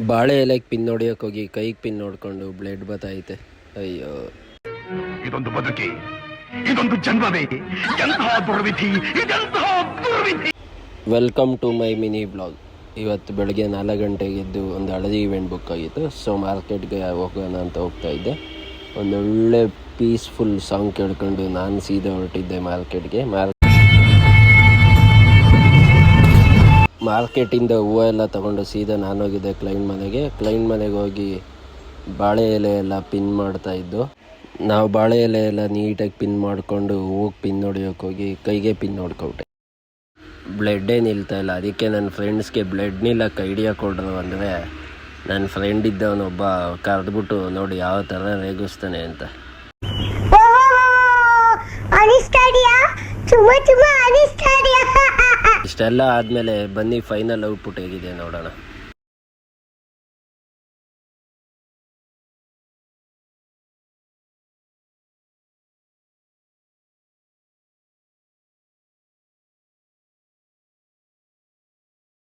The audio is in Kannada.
ಬಾಳೆ ಎಲೆಗೆ ಪಿನ್ ಹೊಡಿಯೋಕೆ ಹೋಗಿ ಕೈಗೆ ಪಿನ್ ನೋಡ್ಕೊಂಡು ಬ್ಲೇಡ್ ಬತ್ತೈತೆ. ಅಯ್ಯೋ, ಇದೊಂದು ಬದುಕಿ, ಇದೊಂದು ಜನ್ಮವೇ, ಎಂತಹ ದುರ್ವಿಧಿ, ಇದೆಂತಹ ದುರ್ವಿಧಿ. Welcome to my mini blog. ಇವತ್ತು ಬೆಳಗ್ಗೆ 4 ಗಂಟೆಗೆ ಎದ್ದು ಒಂದು ಹಳದಿ ಇವೆಂಟ್ ಬುಕ್ ಆಗಿತ್ತು. ಸೊ ಮಾರ್ಕೆಟ್ಗೆ ಹೋಗೋಣ ಅಂತ ಹೋಗ್ತಾ ಇದ್ದೆ. ಒಂದೊಳ್ಳೆ ಪೀಸ್ಫುಲ್ ಸಾಂಗ್ ಕೇಳ್ಕೊಂಡು ನಾನು ಸೀದಾ ಹೊರಟಿದ್ದೆ ಮಾರ್ಕೆಟ್ಗೆ. ಮಾರ್ಕೆಟಿಂದ ಹೂವು ಎಲ್ಲ ತೊಗೊಂಡು ಸೀದಾ ನಾನು ಹೋಗಿದ್ದೆ ಕ್ಲೈಂಟ್ ಮನೆಗೆ ಹೋಗಿ ಬಾಳೆ ಎಲೆ ಎಲ್ಲ ಪಿನ್ ಮಾಡ್ತಾಯಿದ್ದು. ನಾವು ಬಾಳೆ ಎಲೆ ಎಲ್ಲ ನೀಟಾಗಿ ಪಿನ್ ಮಾಡಿಕೊಂಡು ಹೂವಿಗೆ ಪಿನ್ ಹೊಡಿಯೋಕೆ ಹೋಗಿ ಕೈಗೆ ಪಿನ್ ಹೊಡ್ಕೊಬಿಟ್ಟೆ. ಬ್ಲಡ್ಡೇ ನಿಲ್ತಾ ಇಲ್ಲ. ಅದಕ್ಕೆ ನನ್ನ ಫ್ರೆಂಡ್ಸ್ಗೆ ಬ್ಲಡ್ ನಿಲ್ಲಕ್ಕೆ ಐಡಿಯಾ ಕೊಡ್ರು ಅಂದರೆ ನನ್ನ ಫ್ರೆಂಡ್ ಇದ್ದವನೊಬ್ಬ ಕರೆದ್ಬಿಟ್ಟು ನೋಡಿ ಯಾವ ಥರ ರೇಗಿಸ್ತಾನೆ ಅಂತ. ಇಷ್ಟೆಲ್ಲ ಆದಮೇಲೆ ಬನ್ನಿ ಫೈನಲ್ ಔಟ್ಪುಟ್ ಹೇಗಿದೆ ನೋಡೋಣ.